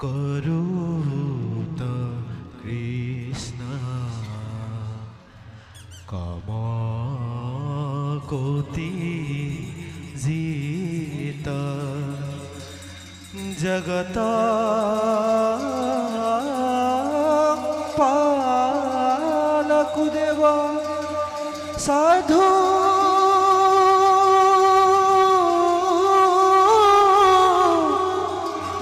করুত কৃষ্ণ কম কোটি জিত জগত পালকুদেব সাধু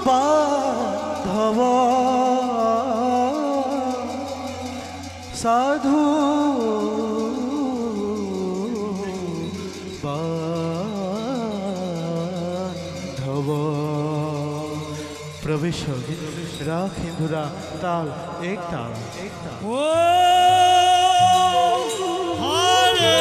বান্ধব সাধু বান্ধব प्रवेश राग हिंदुरा ताल एक ताल ओ हरे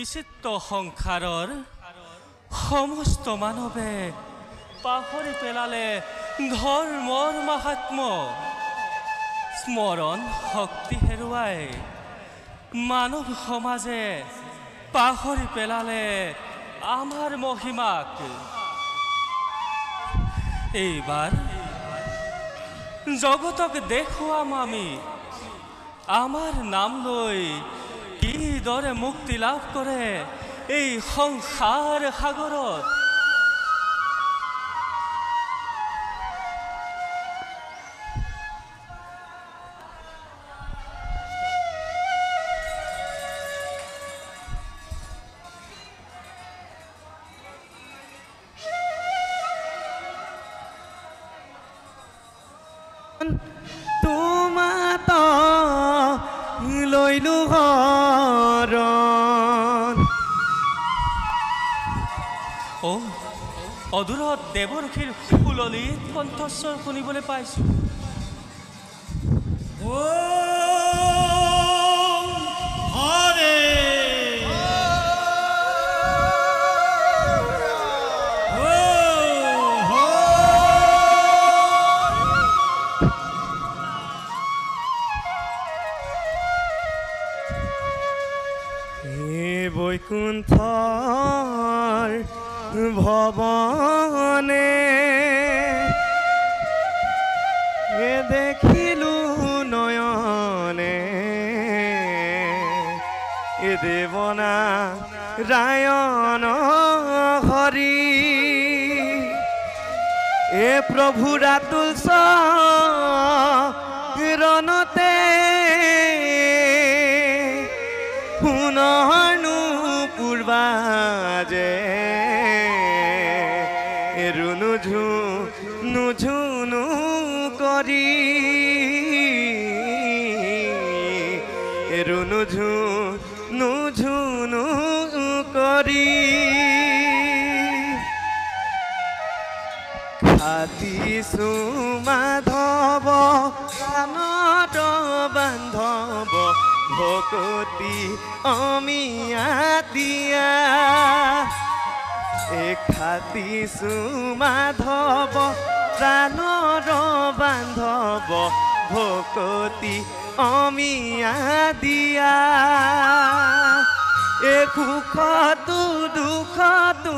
বিচিত্ৰ সংসাৰৰ সমস্ত মানৱে পাহৰি পেলালে ধৰ্মৰ মাহাত্ম্য স্মৰণ শক্তি হেৰুৱাই মানৱ সমাজে পাহৰি পেলালে আমাৰ মহিমাক এইবাৰ জগতক দেখুৱাম আমি আমাৰ নাম লৈ কিদৰে মুক্তি লাভ কৰে এই সংসাৰ সাগৰত তোমাত লৈলো হৰণ অদূৰত দেৱৰ্ষীৰ সুললিত কণ্ঠস্বৰ শুনিবলৈ পাইছোঁ হৰে বৈকুণ্ঠৰ ভৱনে দেখিলো নয়নে দেৱনা ৰায়ণ হৰি প্ৰভু ৰাতুল ৰণতে শুনৰনো পূৰ্বাজে নুঝুনু কৰি নুঝুনু কৰি খাতিছো মাধৱ কাণত বান্ধৱ ভকতি অমিয়া দিয়া খাতিছো মাধৱ প্ৰাণৰ বান্ধৱ ভকতি অমিয়া দিয়া সুখতো দুখতো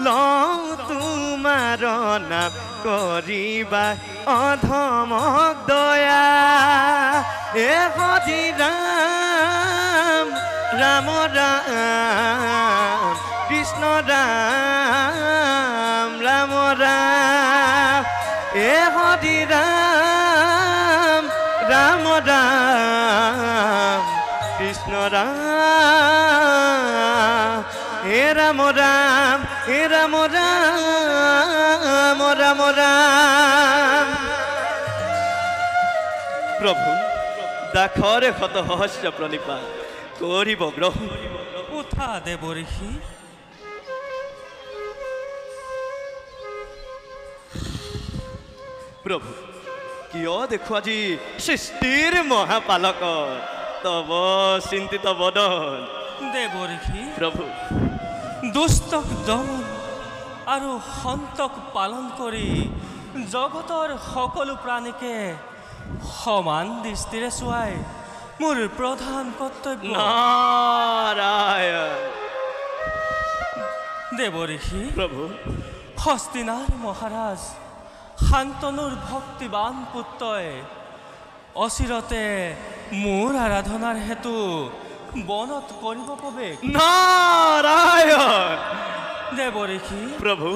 লওঁ তোমাৰ নাম কৰিবা অধমক দয়া হৰি ৰাম ৰাম ৰাম কৃষ্ণ ৰাম ৰাম ৰাম হৰি ৰাম ৰাম ৰাম কৃষ্ণ ৰাম ৰাম ৰাম ৰাম ৰাম ৰাম ৰাম প্ৰভু দাখৰে শত সহস্ৰ প্ৰণিপাত কৰিব গ্ৰহণ উঠা দেৱৰ্ষি প্ৰভু কিয় দেখো আজি সৃষ্টিৰ মহাপালক তব চিন্তিত বদন দেৱৰ্ষি প্ৰভু দুষ্টক দমন আৰু সন্তক পালন কৰি জগতৰ সকলো প্ৰাণীকে সমান দৃষ্টিৰে চোৱাই মোৰ প্ৰধান কৰ্তব্য নাৰায়ণ দেৱৰ্ষি প্ৰভু হস্তিনাৰ মহাৰাজ শান্তনুৰ ভক্তিবান পুত্ৰই অচিৰতে মোৰ আৰাধনাৰ হেতু বনত কৰিব প্ৰৱেশ নাৰায়ণ দেৱৰ্ষি প্ৰভু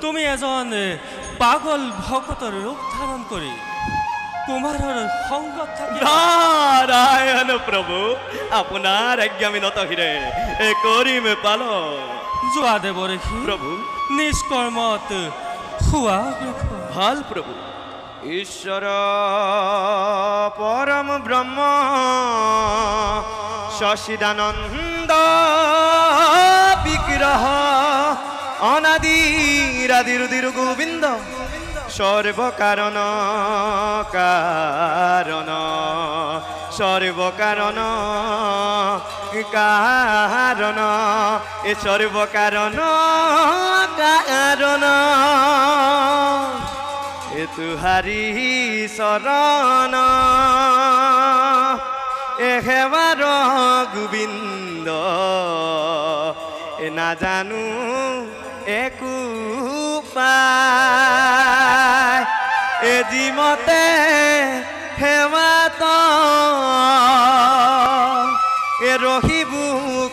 তুমি এজন পাগল ভকতৰ ৰূপ ধাৰণ কৰি কুমাৰৰ সংগত থাকি নাৰায়ণ প্ৰভু আপোনাৰ আজ্ঞামিনত হিৰে কৰিম পালন যোৱা দেৱৰ্ষি প্ৰভু নিষ্কৰ্মত শুৱা ভাল প্ৰভু ঈশ্বৰ পৰম ব্ৰহ্ম সচিদানন্দ বিগ্ৰহ অনাদিৰাদিৰুদিৰ গোবিন্দ সর্বকারণ কারণ সর্বকারণ কারণ এ সর্ব কারণ কারণ এ তুহারি শরণ এ হেবার গোবিন্দ এ না জানো একু পায় এ জিমতে হেবাত এ রহিবু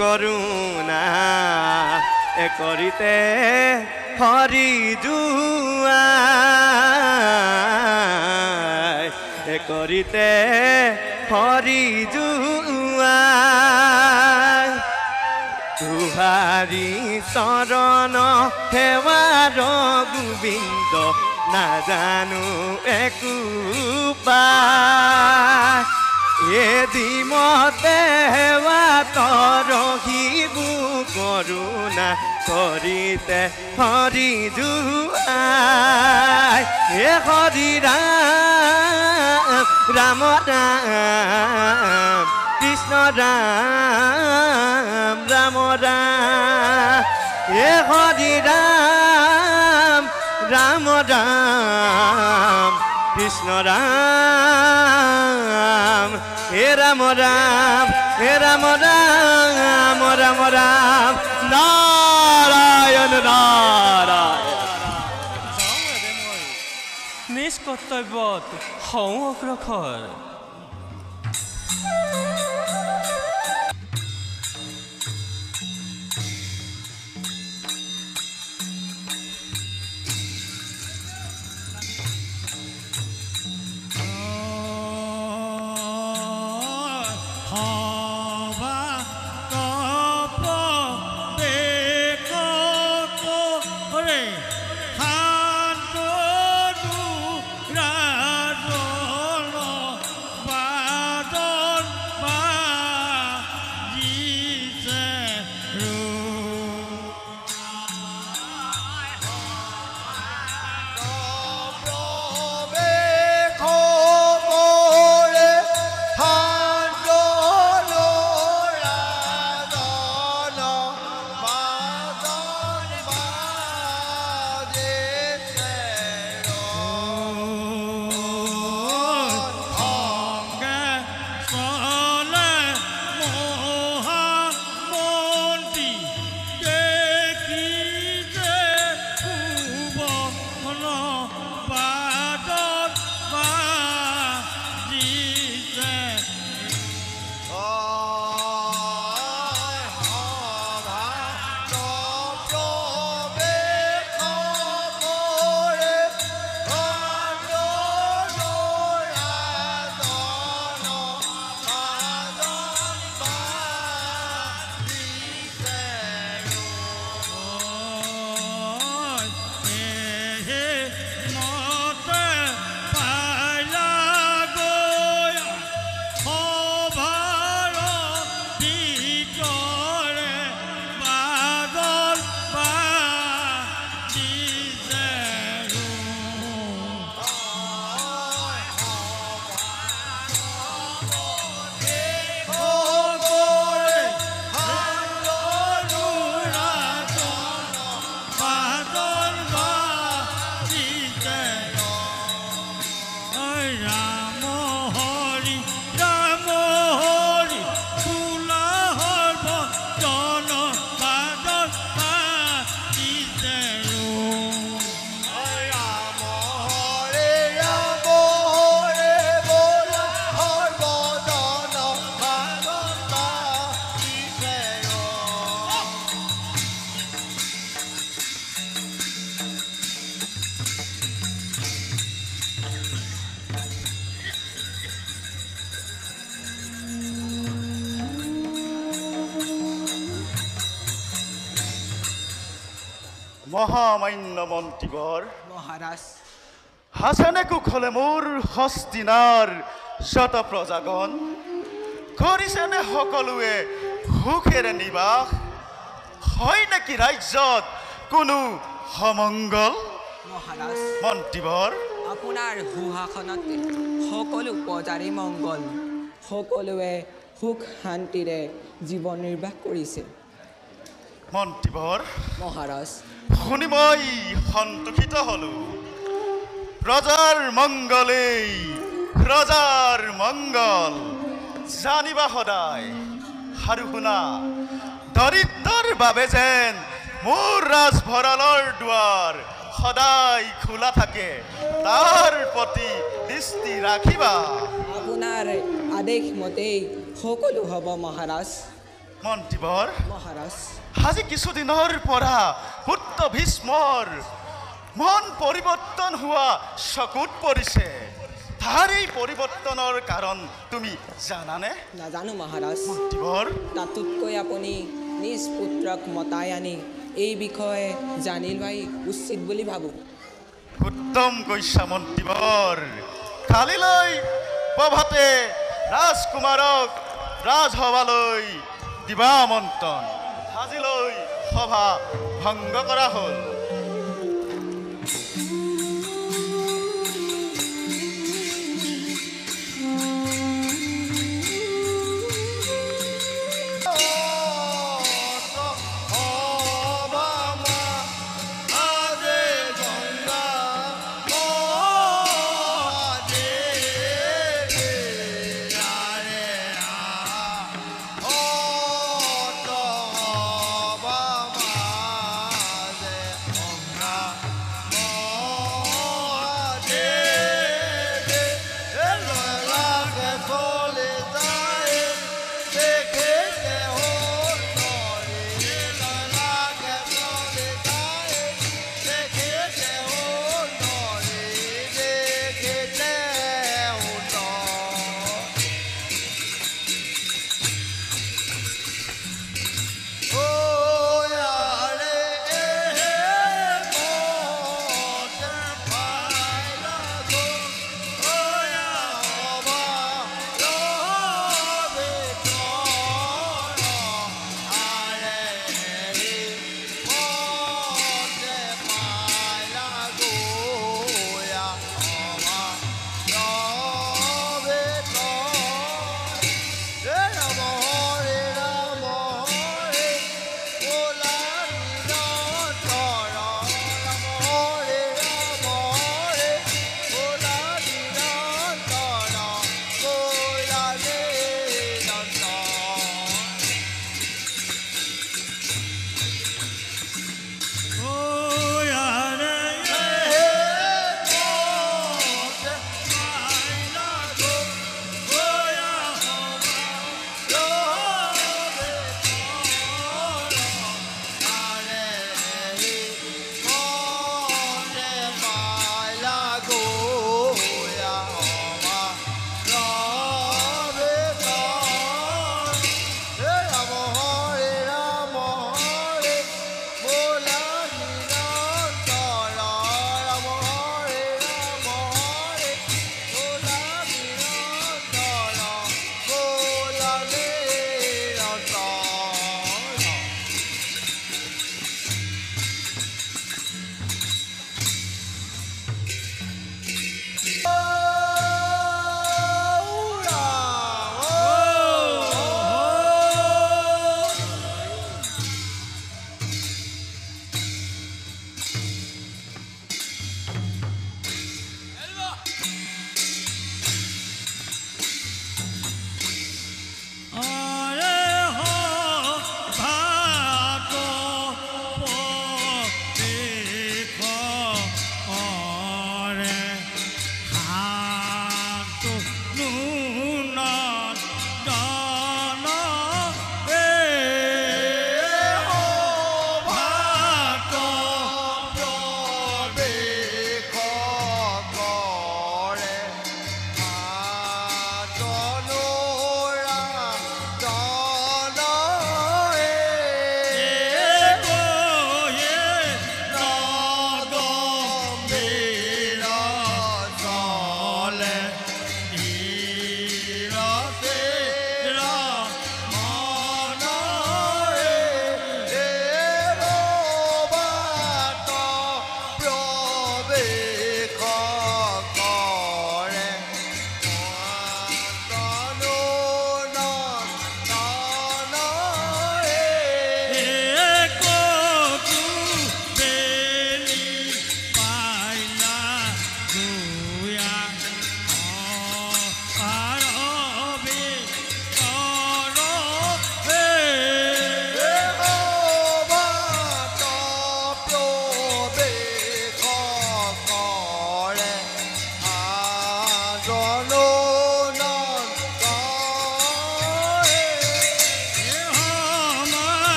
করুণা এ করিতে হরি জুয়া এ করিতে হরি জুয়া তুহারি শরণ হেবার গোবিন্দ না জানো একু পায় এ দিমতে হেবা তরহিবু করুণা করিতে হরি জুয়াই হে হরি রাম রাম রাম কৃষ্ণ রাম রাম রাম হে হরি রাম রাম রাম কৃষ্ণ রাম হে রাম রাম হে রাম রাম রাম রাম নারায়ণ নারায়ণ নিজ কৰ্তব্যত হওঁ অগ্ৰসৰ মহামান্য মন্ত্ৰীবৰ মহাৰাজ হাসানে কুশলে মোৰ হস্তিনাৰ শত প্ৰজাগণ কৰিছেনে সকলোৱে সুখেৰে নিবাস হয় নেকি ৰাজ্যত কোনো সমংগল মহাৰাজ মন্ত্ৰীবৰ আপোনাৰ সুশাসনত সকলো প্ৰজাৰে মংগল সকলোৱে সুখ শান্তিৰে জীৱন নিৰ্বাহ কৰিছে। মন্ত্ৰীবৰ মহাৰাজ, শুনি মই সন্তোষিত হলো। ৰজাৰ মংগলেই ৰজাৰ মংগল জানিবা সদায়। আৰু শুনা, দৰিদ্ৰৰ বাবে যেন মোৰ ৰাজভঁৰালৰ দুৱাৰ সদায় খোলা থাকে, তাৰ প্ৰতি দৃষ্টি ৰাখিবা। আপোনাৰ আদেশ মতেই সকলো হ'ব মহাৰাজ। মন্ত্ৰীবৰ মহাৰাজ, আজি কিছুদিনৰ পৰা পুত্ৰ ভীষ্মৰ মন পৰিৱৰ্তন হোৱা চকুত পৰিছে। তাৰ এই পৰিৱৰ্তনৰ কাৰণ তুমি জানানে? নাজানো মহাৰাজ। মন্ত্ৰীবৰ তাতোতকৈ আপুনি নিজ পুত্ৰক মতাই আনি এই বিষয়ে জানি লোৱাই উচিত বুলি ভাবোঁ। উত্তম কৈছা মন্ত্ৰীবৰ। কালিলৈ প্ৰভাতে ৰাজকুমাৰক ৰাজসভালৈ দিবা আমন্ত্ৰণ। আজিলৈ সভা ভংগ কৰা হ'ল।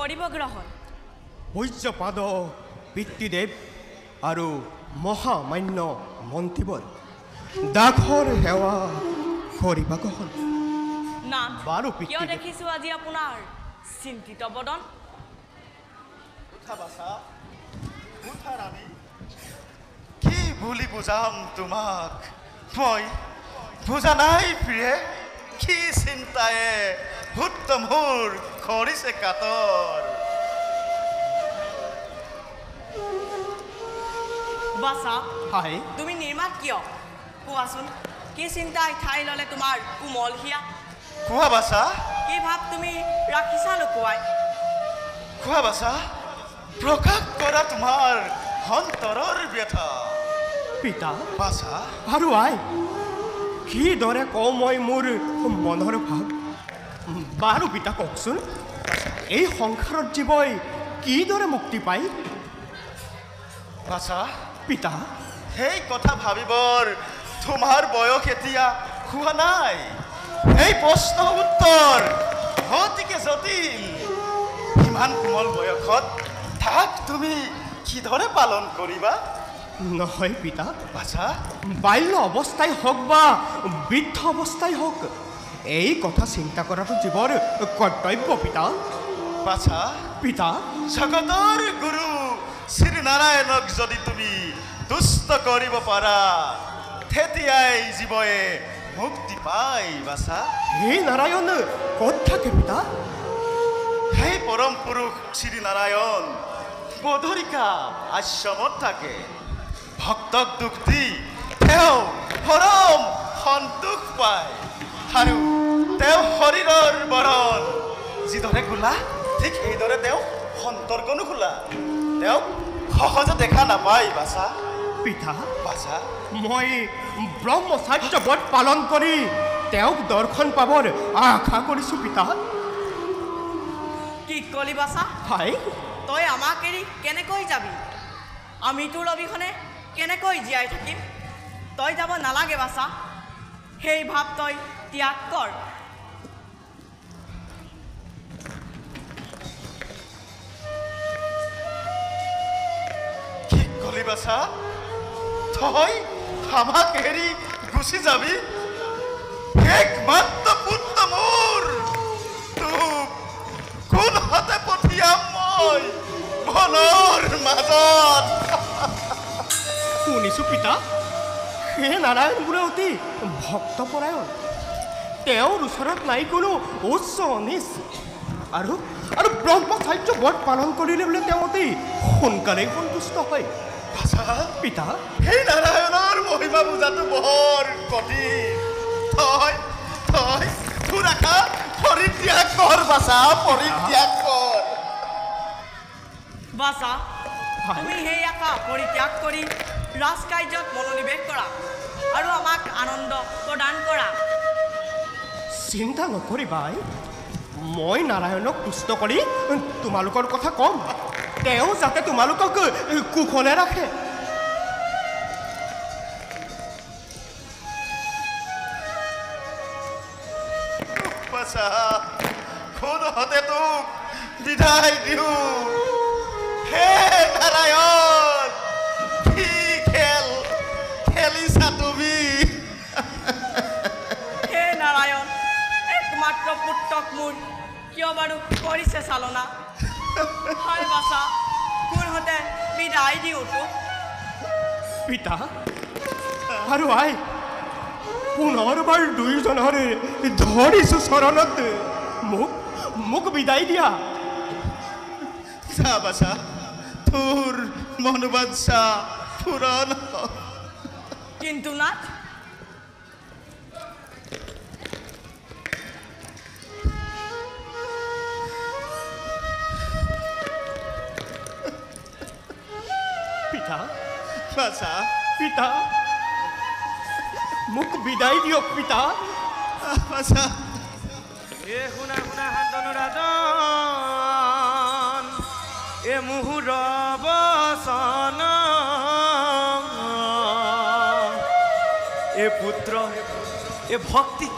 কৰিব গ্ৰহণ। পূজ্যপাদ পিতৃদেৱ আৰু মহামান্য মন্ত্ৰীবৰ দাসৰ সেৱা কৰিবা গ্ৰহণ। নাথ, বাৰু কিয় পিতৃদেৱ। দেখিছোঁ আজি আপোনাৰ চিন্তিত বদন? উঠা বাছা, উঠা ৰাণী। কি বুলি বুজাম তোমাক? মই বুজা নাই প্ৰিয়ে। কি চিন্তায়ে ভূত মোৰ কৰিছে কাতৰ। বাছা, হাই তুমি নিৰ্মাত কিয়? কোৱাচোন, কি চিন্তাই ঠাই ল'লে তোমাৰ কোমল হিয়া? কোৱা বাছা, কি ভাৱ তুমি ৰাখিছা লুকুৱাই? কোৱা বাছা, প্ৰকাশ কৰা তোমাৰ অন্তৰৰ ব্যথা। পিতা বাছা, আৰু আই কিদৰে কওঁ মই মোৰ মনৰ ভাৱ। বাৰু পিতা কওকচোন, এই সংসাৰত জীৱই কিদৰে মুক্তি পায়? বাছা, পিতা সেই কথা ভাবিবৰ তোমাৰ বয়স এতিয়া হোৱা নাই। এই প্ৰশ্ন উত্তৰ অতিকে জটিল। ইমান কোমল বয়সত তাক তুমি কিদৰে পালন কৰিবা? নহয় পিতা, বাছা, বাল্য অৱস্থাই হওক বা বৃদ্ধ অৱস্থাই হওক, এই কথা চিন্তা কৰাটো জীৱৰ কৰ্তব্য পিতা। বাছা, পিতা জগতৰ গুৰু শ্ৰীনাৰায়ণক যদি তুমি তুষ্ট কৰিব পাৰা, তেতিয়াই জীৱয়ে মুক্তি পাই। বাছা, হে নাৰায়ণ ক'ত থাকে পিতা? সেই পৰম পুৰুষ শ্ৰীনাৰায়ণ বদৰিকা আশ্ৰমত থাকে। ভক্তক দুখ দি তেওঁ পৰম সন্তোষ পায়। আৰু তেওঁ শৰীৰৰ বৰণ যিদৰে খোলা, ঠিক সেইদৰে তেওঁ সন্তৰ্কনো খোলা। তেওঁক সহজে দেখা নাপায়। বাছা, পিতা বাছা, মই ব্ৰহ্মচাৰ্য ব্ৰত পালন কৰি তেওঁক দৰ্শন পাবৰ আশা কৰিছোঁ পিতা। কি কলি বাছা? হাই তই আমাক এৰি কেনেকৈ যাবি? আমি তোৰ অবিহনে কেনেকৈ জীয়াই থাকিম? তই যাব নালাগে বাছা, সেই ভাৱ তই ত্যাগ কৰ। কি কলি বাছা? তই আমাক এৰি গুচি যাবি? একমাত্ৰ পুত্ৰ মোৰ, তোক কোন হাতে পঠিয়াম মই বনৰ মাজত? শুনিছোঁ পিতা, হে নাৰায়ণ বোলে অতি ভক্তপৰায়ণ। তেওঁৰ ওচৰত নাই কোনো উচ্চ অনিচ। আৰু আৰু ব্ৰহ্মচাৰ্য ব্ৰত পালন কৰিলে বোলে তেওঁ অতি সোনকালেই সন্তুষ্ট হয়। বাছা, পিতা সেই নাৰায়ণৰ মহিমা বুজাটো বৰ কঠিন। তই তই তোৰ আশা পৰিত্যাগ কৰ বাছা, পৰিত্যাগ কৰ। বাছা, তুমি সেই আশা পৰিত্যাগ কৰি ৰাজকাৰ্যত মনোনিৱেশ কৰা আৰু আমাক আনন্দ প্ৰদান কৰা। চিন্তা নকৰিবা, মই নাৰায়ণক তুষ্ট কৰি তোমালোকৰ কথা ক'ম। তেওঁ যাতে তোমালোকক কুশলে ৰাখে। বাছা, কোন হতে তোক বিদায় দিওঁ। হে নাৰায়ণ, কি খেল খেলিছা তুমি? হে নাৰায়ণ, একমাত্ৰ পুত্ৰক মোৰ কিয় বাৰু কৰিছে চালনা? হয় বাছা, কোনহতে বিদায় দিওঁ তোক। পিতা আৰু আই, পুনৰবাৰ দুয়োজনৰে ধৰিছোঁ চৰণত। মোক মোক বিদায় দিয়া। যা বাছা, তোৰ মনোবাঞ্ছা পূৰণ হওক। কিন্তু নাথ, পিতা বাছা, পিতা মোক বিদায় দিয়ক পিতা। বাছা, এ শুনা শুনা শান্তনু ৰাজন, এ মুহুৰ বচন, এ পুত্ৰ এ ভক্তি,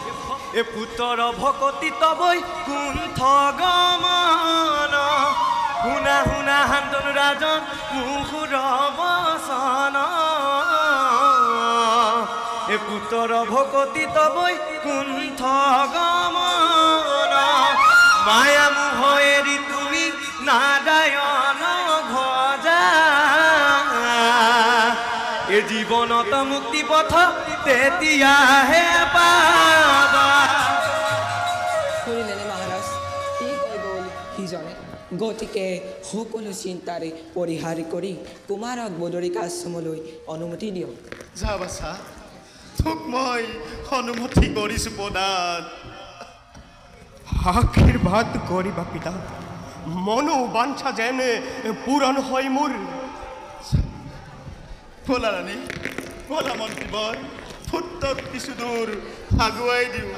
এ পুত্ৰৰ ভকতি তবৈ কুণ্ঠ গমন। শুনা শুনা শান্তনু ৰাজন মুহুৰ বচন এ পুত্ৰৰ ভকতি তবৈ কুণ্ঠ গমন মায়া মোহ এৰি তুমি নাৰায়ণ ভজা এ জীৱনত মুক্তি পথ তেতিয়াহে পাবা। শুনিলেনে মহাৰাজ, কি কৈ গ'ল সিজনে? গতিকে সকলো চিন্তাৰে পৰিহাৰ কৰি কুমাৰক বদৰিকা আশ্ৰমলৈ অনুমতি দিয়ক। যা বাছা, তোক মই অনুমতি কৰিছোঁ প্ৰদান। আশীৰ্বাদ কৰিবা পিতা, মনো বাঞ্ছা যেন পূৰণ হয় মোৰ। ব'লা ৰাণী, ব'লা মন্ত্ৰীবৰ, পুত্ৰক কিছু দূৰ আগুৱাই দিওঁ।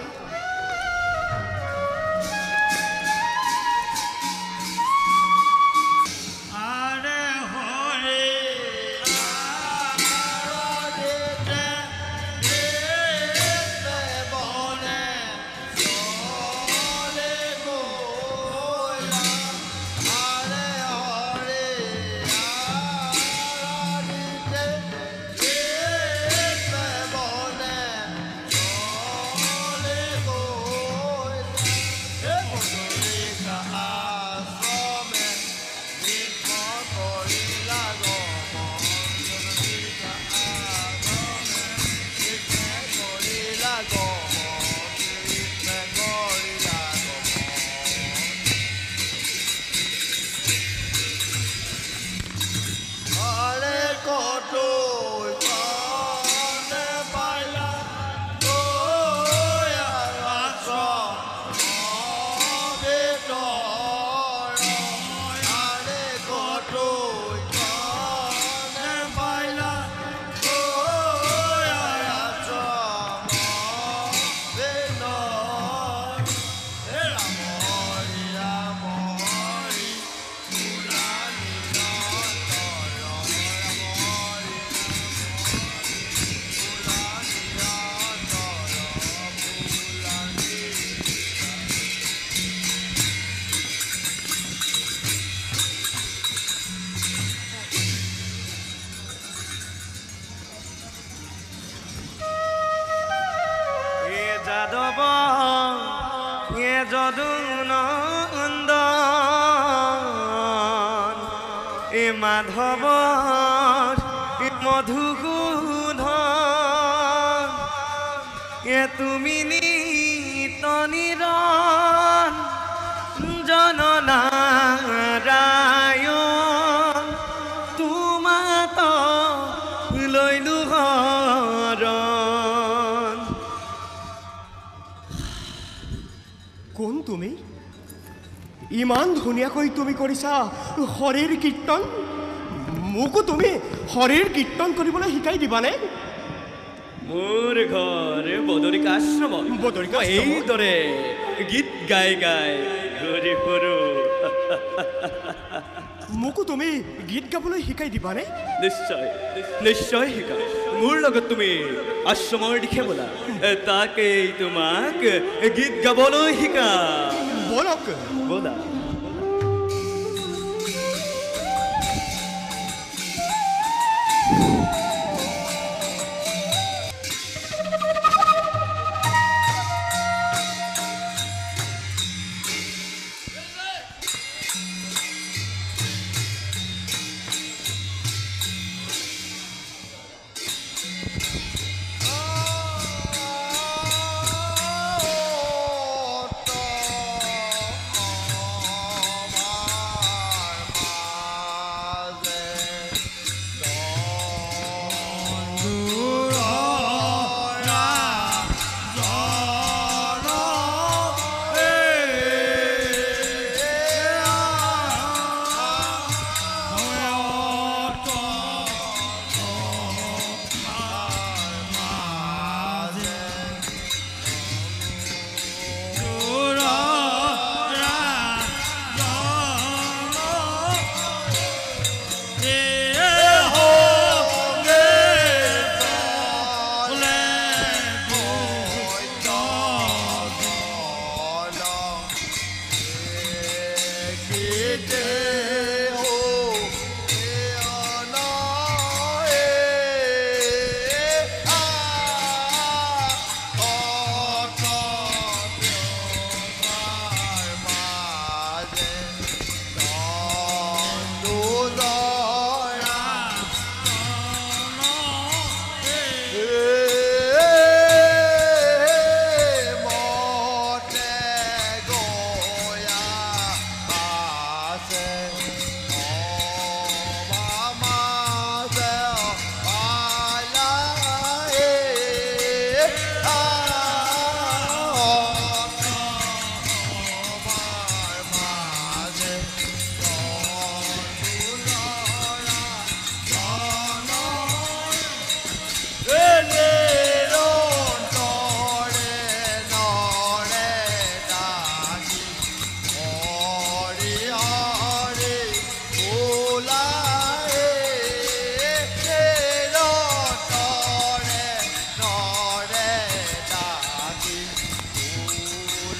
যাদৱ এ যদুনন্দন এ মাধৱ এ মধুসূধন এ তুমি নিত নিৰণ জননাৰায়ণ তোমাত লৈলো হৰণ। কোন তুমি? ইমান ধুনীয়াকৈ তুমি কৰিছা হৰিৰ কীৰ্তন। মোকো তুমি হৰিৰ কীৰ্তন কৰিবলৈ শিকাই দিবানে? মোৰ ঘৰ বদৰিকা আশ্ৰম। বদৰিকা আশ্ৰমত? এইদৰে গীত গাই গাই ঘূৰি ফুৰো। মোকো তুমি গীত গাবলৈ শিকাই দিবানে? নিশ্চয় নিশ্চয় শিকা। মোৰ লগত তুমি আশ্ৰমৰ দিশে ব'লা, তাকেই তোমাক গীত গাবলৈ শিকা। বলক ব'লা।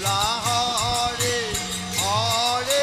বোলা হৰে হৰে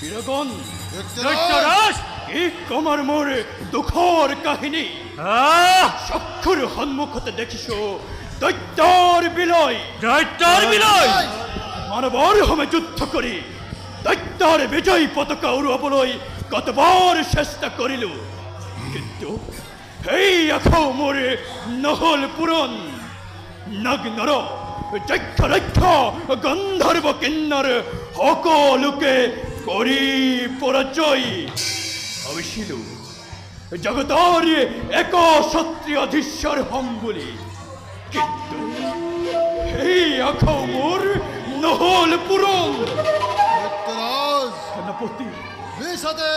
বীৰগণ দৈত্যৰাজ কি কমাৰ মোৰ দুখৰ কাহিনী চক্ষুৰ সন্মুখতে দেখিছ দৈত্যৰ বিলয় মানৱৰ সময় যুদ্ধ কৰি দৈত্যৰ বিজয় পতাকা উৰুৱাবলৈ কতবাৰ চেষ্টা কৰিলো কিন্তু সেই আকৌ মোৰ নহল পূৰণ নাগ নৰ যক্ষ ৰক্ষ গন্ধৰ্ব কিন্নৰ সকলোকে কৰি পৰাজয় ভাবিছিলো জগতৰ এক ক্ষত্ৰিয়াধীশ্বৰ হম বুলি কিন্তু সেই আকৌ মোৰ নহল পূৰণ সেনাপতি সাথে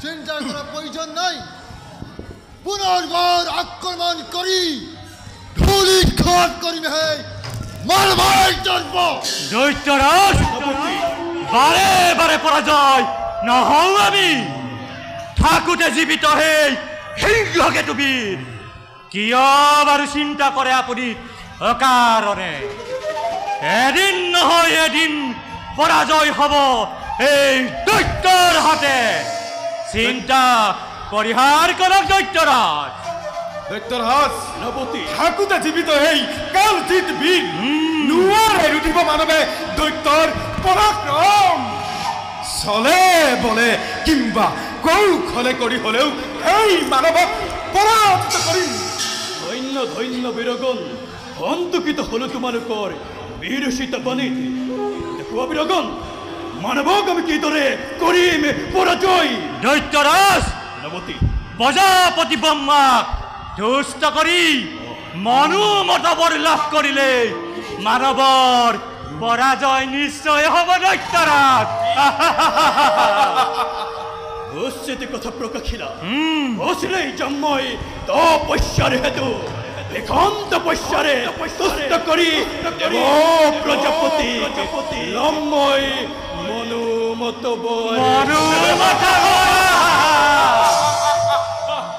চিন্তা করার প্রয়োজন নাই পুনর্বার আক্রমণ করি ধুলি খাট করিবে হে মারবার জন্ম দৈত্যরাজ বারে বারে পরাজয় নহও আমি থাকোতে জীবিত হেই সিংহকে তুমি কিয় বাৰু চিন্তা কৰে আপুনি অকাৰণে এদিন নহয় এদিন পৰাজয় হ'ব এই দৈত্যৰ হাতে চিন্তা পৰিহাৰ কৰক দৈত্যৰাজ সেনাপতি থাকোতে জীবিত হেই কাল জিত বীৰ নোৱাৰে ৰুধিব মানৱে দৈত্যৰ পৰাক্ৰম চলে বলে কিংবা কৌশলে কৰি হলেও এই মানৱক পৰাজিত কৰিম ধন্য ধন্য বীৰগণ সন্তোষিত হলো তোমালোকৰ বীৰচিত বাণীত দেখুৱা বীৰগণ মানৱক আমি কিদৰে কৰিম পৰাজয় দৈত্যৰাজ সেনাপতি প্ৰজাপতি ব্ৰহ্মাক দুষ্ট কৰি মনোমতবৰ লাভ কৰিলে মানৱৰ পৰাজয় নিশ্চয় হ'ব দৈত্যৰাজ অস্যতে কথা প্ৰকাশিলা অচিৰেই জন্মই তপস্যাৰ হেতু এখন তপস্যাৰে তুষ্ট কৰি দেৱ প্ৰজাপতি লম্বই মনোমত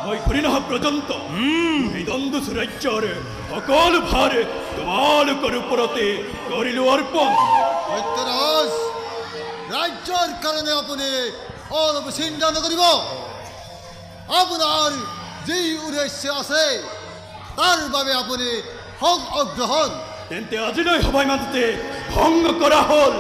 মই ঘূৰি নহা পৰ্যন্ত এই দণ্ডুচ ৰাজ্যৰ সকলো ভাৰ তোমালোকৰ ওপৰতে কৰিলো অৰ্পণ দৈত্যৰাজ ৰাজ্যৰ কাৰণে আপুনি অলপ চিন্তা নকৰিব আপোনাৰ যি উদ্দেশ্য আছে তাৰ বাবে আপুনি সং অগ্ৰহণ তেন্তে আজিলৈ সবাই মাজতে ভংগ কৰা হ'ল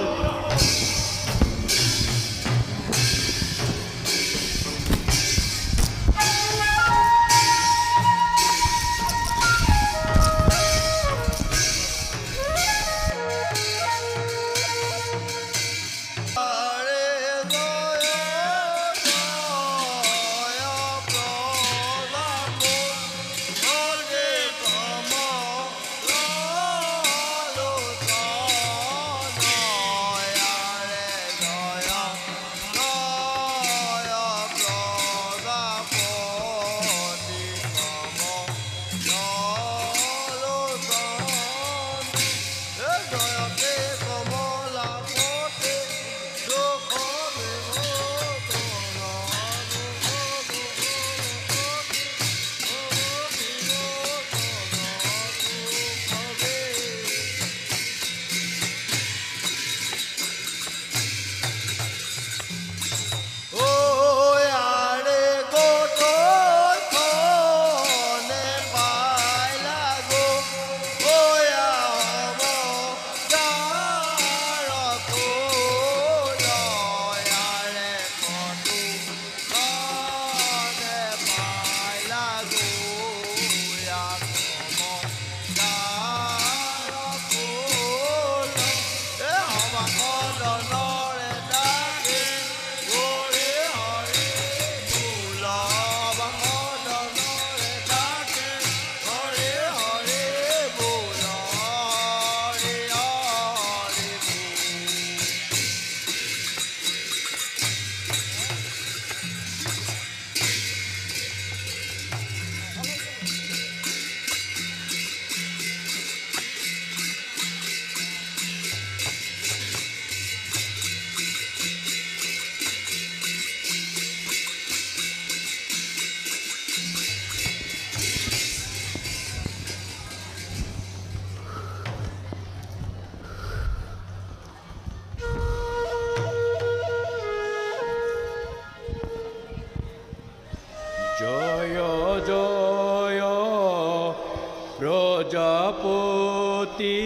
প্রজাপতি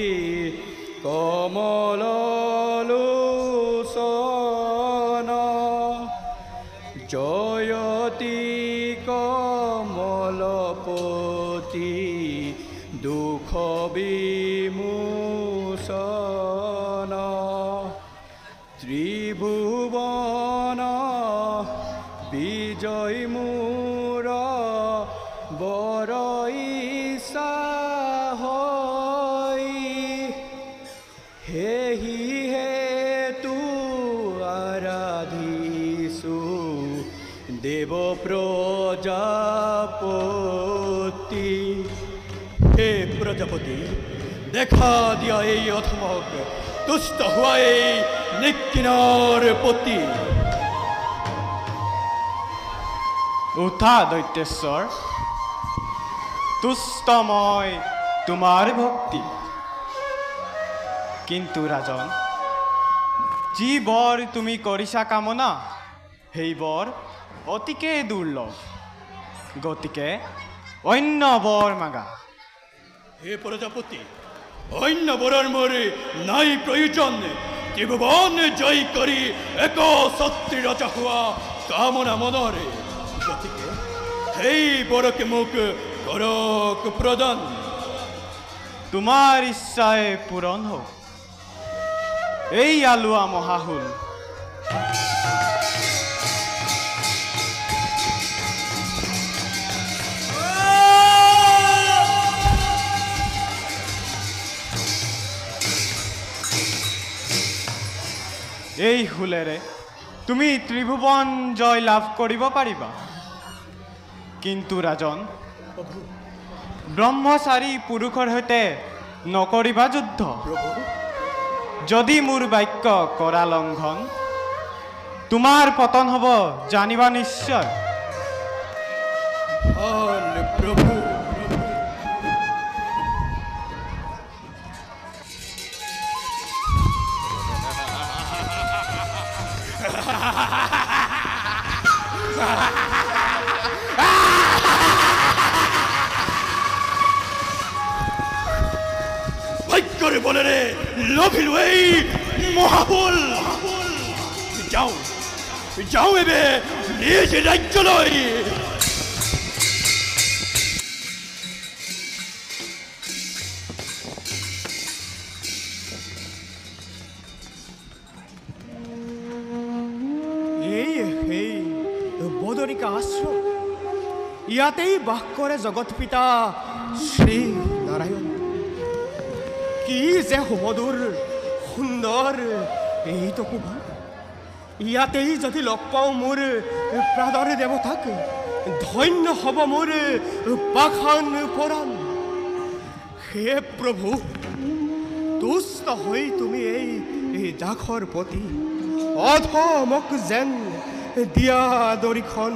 কমললোচন জয়তি কমলপতি দুঃখ বিমোচন ত্রিভুবন বিজয় মূর বরই সাহই হেহি হেতু আরাধিসু দেব প্রজাপতি। হে প্রজাপতি, দেখা দিয়া এই অধমক, তুষ্ট হুয়া এই নিকিনার পতি। উঠা দৈত্যেশ্বৰ, তুষ্ট মই তোমাৰ ভক্তি। কিন্তু ৰাজন, যি বৰ তুমি কৰিছা কামনা, সেই বৰ অতিকে দুৰ্লভ। গতিকে অন্য বৰ মাগা। হে প্ৰজাপতি, অন্য বৰৰ মোৰ নাই প্ৰয়োজন। ত্ৰিভুৱন জয় কৰি এক সত্যি ৰজা হোৱা কামনা মনৰে। গতিকে সেই বৰকে মোক কৰক প্ৰদান। তোমাৰ ইচ্ছাই পূৰণ হওক। এই আলোৱা মহাহুল এই হুলেৰে তুমি ত্ৰিভুৱন জয় লাভ কৰিব পাৰিবা। কিন্তু ৰাজন, ব্ৰহ্মচাৰী পুৰুষৰ সৈতে নকৰিবা যুদ্ধ। যদি মোৰ বাক্য কৰা লংঘন, তোমাৰ পতন হ'ব জানিবা নিশ্চয়। প্ৰভু, ভাগ্যৰে বলে ৰে লোভিল এই মহাবল। যাও যাও এবে নিজ ৰাজ্য লই। বদৰিকা আশ্ৰম, ইয়াতেই বাস কৰে জগত পিতা শ্ৰী নাৰায়ণ। কি যে সুমধুৰ সুন্দৰ এই তপোবন। ইয়াতেই যদি লগ পাওঁ মোৰ প্ৰাণৰ দেৱতাক, ধন্য হ'ব মোৰ পাষাণ পৰাণ। হে প্ৰভু, তুষ্ট হৈ তুমি এই জাখৰ প্ৰতি অধমক যেন দিয়া দৰিখন।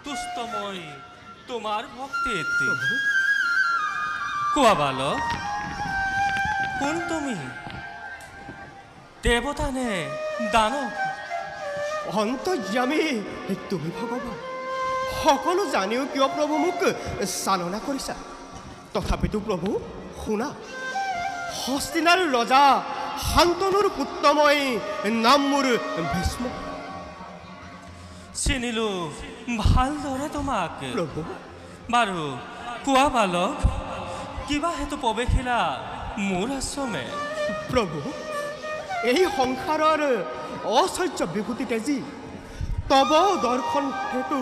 তুষ্ট মই তোমাৰ ভক্তিত। কোৱা বালক, কোন তুমি? দেৱতা নে দানৱ? অন্তৰ্যামী তুমি ভগৱান। সকলো জানিও কিয় প্ৰভু মোক চালনা কৰিছা? তথাপিতো প্ৰভু শুনা, হস্তিনাৰ ৰজা শান্তনুৰ পুত্ৰ মই, নাম মোৰ ভীষ্ম। চিনিলো ভালদৰে তোমাক। প্ৰভু বাৰু কোৱা বালক, কিবা হেতু প্ৰৱেশিলা মোৰ আশ্ৰমে? প্ৰভু, এই সংসাৰৰ অসহ্য বিভূতি তেজী তব দৰ্শন হেতু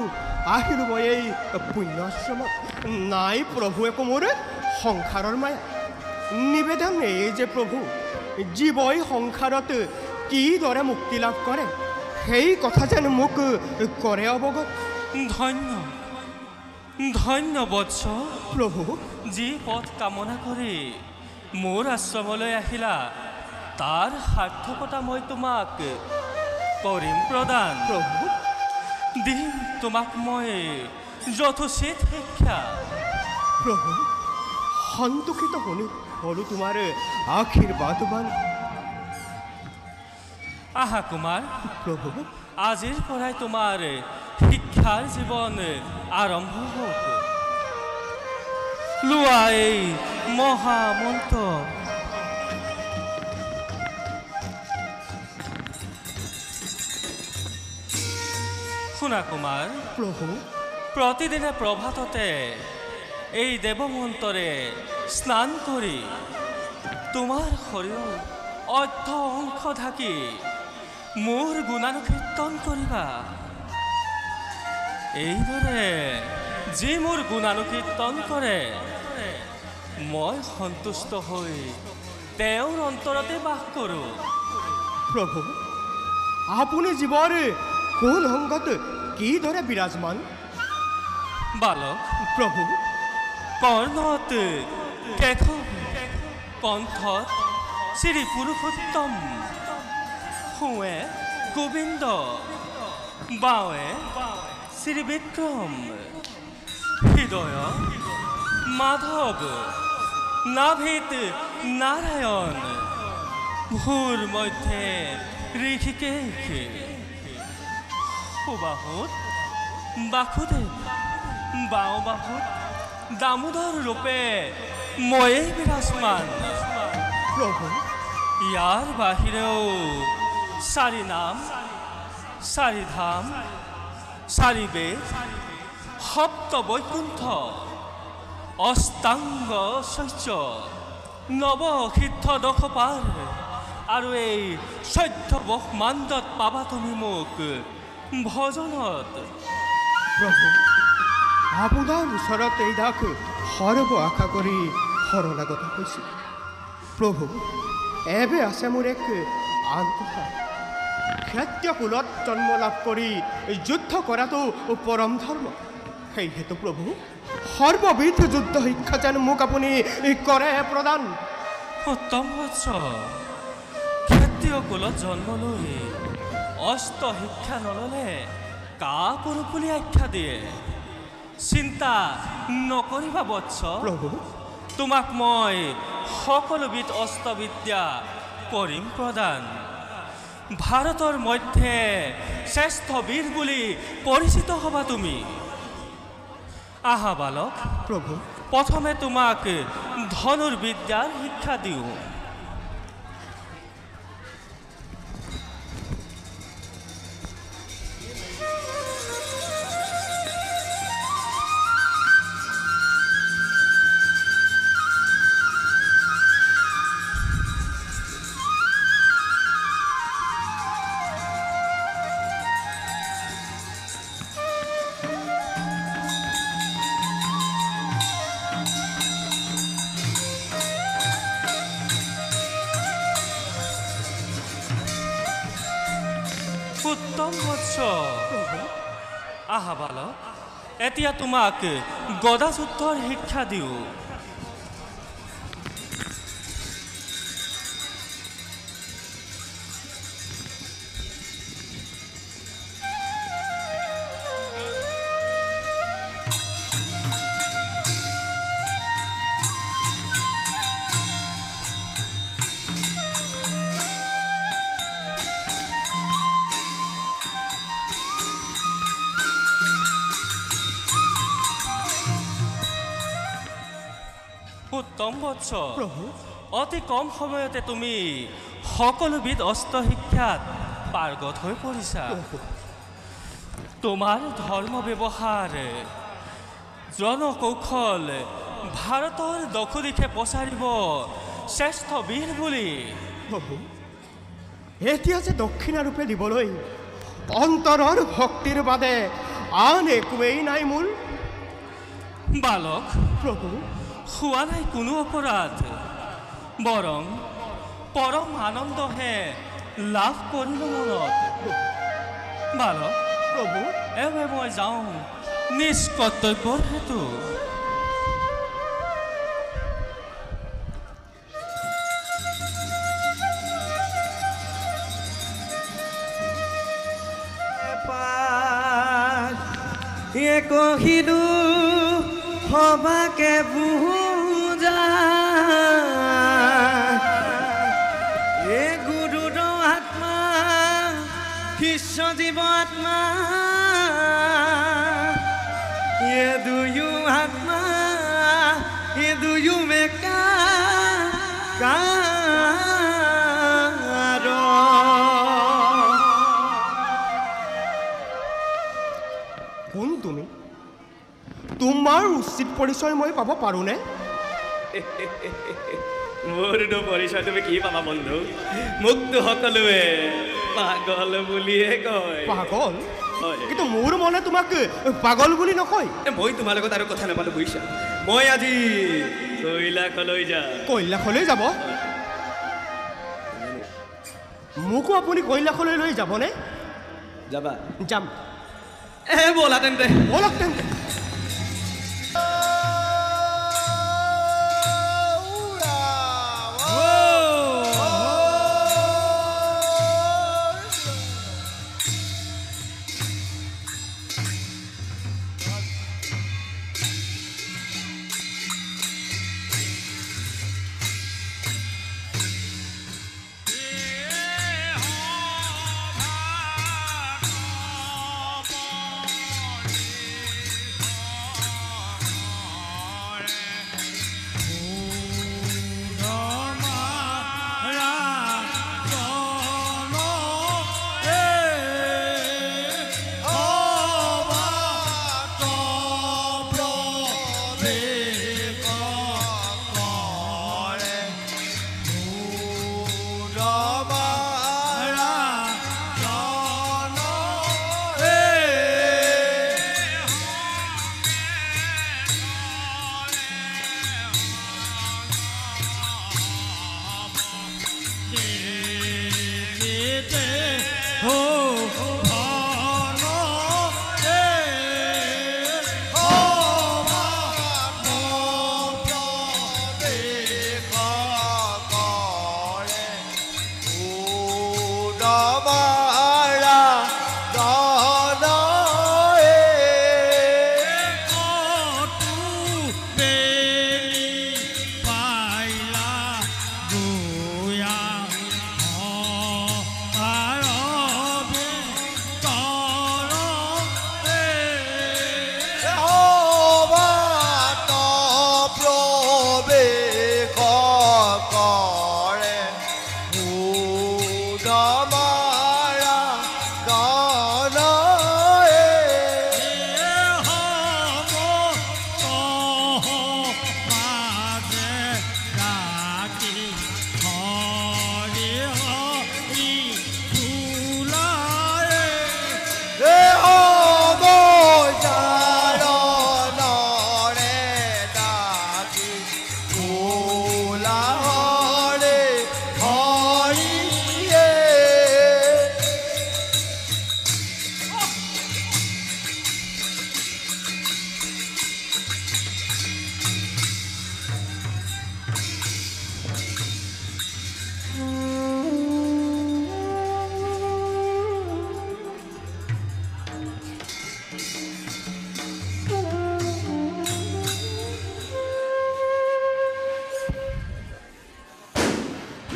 আহিলো মই এই পুণ্য আশ্ৰমত। নাই প্ৰভু একো মোৰ সংসাৰৰ মায়া। নিবেদন এই যে প্ৰভু, জীৱই সংসাৰত কিদৰে মুক্তি লাভ কৰে, সেই কথা যেন মোক কৰে অৱগত। ধন্য ধন্য বৎস প্ৰভু। যি পথ কামনা কৰি মোৰ আশ্ৰমলৈ আহিলা, তাৰ সাৰ্থকতা মই তোমাক কৰিম প্ৰদান। প্ৰভু, দিম তোমাক মই যথোচিত শিক্ষা। প্ৰভু, সন্তোষিত শুনি হলো তোমাৰ আশীৰ্বাদ বান। আহা কুমাৰ, প্ৰভু আজিৰ পৰাই তোমাৰ শিক্ষাৰ জীৱন আৰম্ভ হওক। লোৱা এই মহামন্ত্ৰ। শুনা কুমাৰ, প্ৰভু প্ৰতিদিনে প্ৰভাততে এই দেৱমন্ত্ৰৰে স্নান কৰি তোমাৰ শৰীৰৰ অৰ্ধ অংশ ঢাকি মোৰ গুণানুকীৰ্তন কৰিবা। এইদৰে যি মোৰ গুণানুকীৰ্তন কৰে মই সন্তুষ্ট হৈ তেওঁৰ অন্তৰতে বাস কৰোঁ। প্ৰভু আপুনি জীবৰ কোন অঙ্গত কি ধৰে বিৰাজমান? বালক, প্ৰভু কৰ্ণত কেশৱ, কণ্ঠত শ্ৰী পুৰুষোত্তম, সোঁৱে গোবিন্দ, বাৱে শ্ৰী বিক্ৰম, হৃদয় মাধৱ, নাভিত নাৰায়ণ, ভূৰ মধ্যে ঋষিকেশ, সুবাহুত বাসুদেৱ, বাওঁ বাহুত দামোদৰ ৰূপে ময়ে বিৰাজমান। প্ৰভু ইয়াৰ বাহিৰেও চাৰি নাম, চাৰি ধাম, চাৰি বেদ, সপ্ত বৈকুণ্ঠ, অষ্টাংগ শস্য, নৱ সিদ্ধ দশপাৰ আৰু এই 14 ব্ৰহ্মাণ্ডত পাবা তুমি মোক ভজনত। প্ৰভু আপনাৰ ওচৰত এই দাক সৰব আশা কৰি শৰণাগত হৈছোঁ। প্ৰভু এবে আছে মোৰ এক আন্তঃ ক্ষত্ৰিয় কুলত জন্ম লাভ কৰি যুদ্ধ কৰাটো পৰম ধৰ্ম। সেইহেতু প্ৰভু সৰ্ববিধ যুদ্ধ শিক্ষা যেন মোক আপুনি কৰে প্ৰদান। উত্তম বৎস, ক্ষত্ৰিয় কুলত জন্ম লৈ অস্ত শিক্ষা নললে কাপুৰুষ বুলি আখ্যা দিয়ে। চিন্তা নকৰিবা বৎস, প্ৰভু তোমাক মই সকলোবিধ অস্ত্ৰবিদ্যা কৰিম প্ৰদান। ভাৰতৰ মধ্যে শ্ৰেষ্ঠ বীৰ বুলি পৰিচিত হ'বা তুমি। আহা বালক, প্ৰভু প্ৰথমে তোমাক ধনুৰ্বিদ্যাৰ শিক্ষা দিওঁ। উত্তম বৎস, আহা বালক, এতিয়া তোমাক গদা যুদ্ধৰ শিক্ষা দিওঁ। উত্তম বৎস, প্ৰভু অতি কম সময়তে তুমি সকলোবিধ অস্ত্ৰ শিক্ষাত পাৰ্গত হৈ পৰিছা। তোমাৰ ধৰ্ম ব্যৱহাৰ জনকৌশল ভাৰতৰ দক্ষিণ দিশে প্ৰচাৰিব শ্ৰেষ্ঠ বীৰ বুলি। প্ৰভু এতিয়া যে দক্ষিণা ৰূপে দিবলৈ অন্তৰৰ ভক্তিৰ বাদে আন একোৱেই নাই মোৰ। বালক, প্ৰভু হোৱা নাই কোনো অপৰাধ, বৰং পৰম আনন্দহে লাভ কৰিলো মনত। বালক, প্ৰভু এবাৰ মই যাওঁ নিজ কৰ্তব্যৰ হেতু। কহিলো সবাকে বুজা সজীৱ আত্মা এ দুয়ো আত্মা এ দুয়ো মেকা কোন তুমি তোমাৰ উচিত পৰিচয় মই পাব পাৰোঁনে মোৰতো পৰিচয় তুমি কি পাবা বন্ধু মোকতো সকলোৱে পাগল বুলিয়ে কয় পাগল কিন্তু মোৰ মনে তোমাক পাগল বুলি নকয় মই তোমাৰ লগত আৰু কথা নাপালো বুজিছা মই আজি কৈলাশলৈ যাম কৈলাশলৈ যাব মোকো আপুনি কৈলাশলৈ লৈ যাবনে যাবা যাম ব'লা তেন্তে ব'লক তেন্তে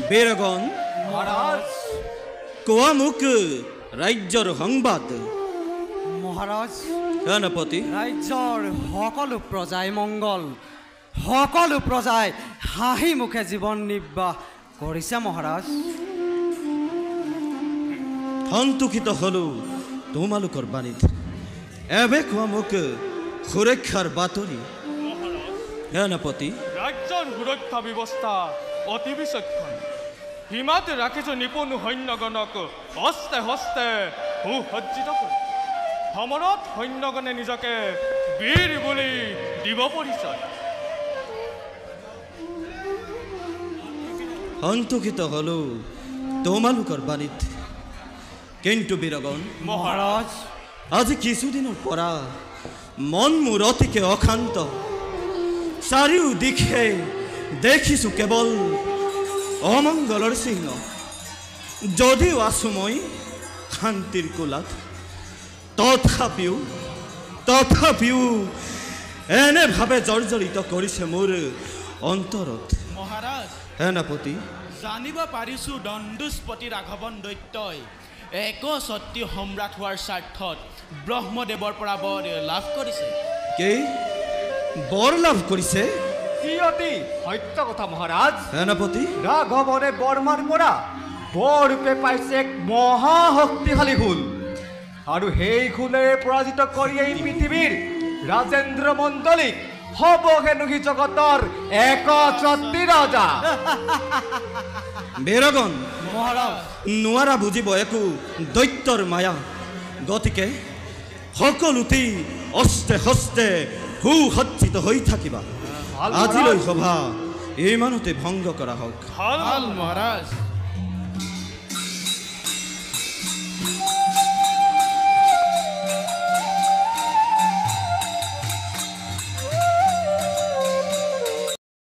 বীৰগণ মহাৰাজ কোৱা মোক ৰাজ্যৰ সংবাদ মহাৰাজ সেনাপতি ৰাজ্যৰ সকলো প্ৰজাই মংগল সকলো প্ৰজাই হাঁহি মুখে জীৱন নিৰ্বাহ কৰিছে মহাৰাজ সন্তোষিত হলো তোমালোকৰ বাণীত এবে কোৱা মোক সুৰক্ষাৰ বাতৰি সেনাপতি ৰাজ্যৰ সুৰক্ষা ব্যৱস্থা অতি বিচক্ষণ সীমাত ৰাখিছোঁ নিপুণ সৈন্যগণক হস্তে হস্তে সুসজ্জিত কৰি সমৰত সৈন্যগণে নিজকে বীৰ বুলি দিব পৰিচয় সন্তোষিত হলো তোমালোকৰ বাণীত কিন্তু বীৰগণ মহাৰাজ আজি কিছুদিনৰ পৰা মন মোৰ অতিকে অশান্ত চাৰিওদিশে দেখিছোঁ কেৱল অমংগলৰ চিহ্ন যদিও আছোঁ মই শান্তিৰ কোলাত তথাপিও এনেভাৱে জৰ্জৰিত কৰিছে মোৰ অন্তৰত মহাৰাজ সেনাপতি জানিব পাৰিছোঁ দণ্ডুষ্পতি ৰাঘৱন দৈত্যই একচ্ছত্ৰী সম্ৰাট হোৱাৰ স্বাৰ্থত ব্ৰহ্মদেৱৰ পৰা বৰ লাভ কৰিছে। কি বৰ লাভ কৰিছে? কি অতি সত্য কথা মহাৰাজ। সেনাপতি ৰাঘৱনে বৰ্মাৰ পৰা বৰৰূপে পাইছে এক মহাশক্তিশালী শূল, আৰু সেই শূলেৰে পৰাজিত কৰি এই পৃথিৱীৰ ৰাজেন্দ্ৰ মণ্ডলীক হ'ব হেনো সি জগতৰ একচ্ছত্ৰী ৰজা। বেৰগন নোৱাৰা বুজিব একো দৈত্যৰ মায়া। গতিকে সকলোতেই অস্তে হস্তে সুসজ্জিত হৈ থাকিবা। আজিলৈ সভা ইমানতে ভংগ কৰা হওক। মহাৰাজ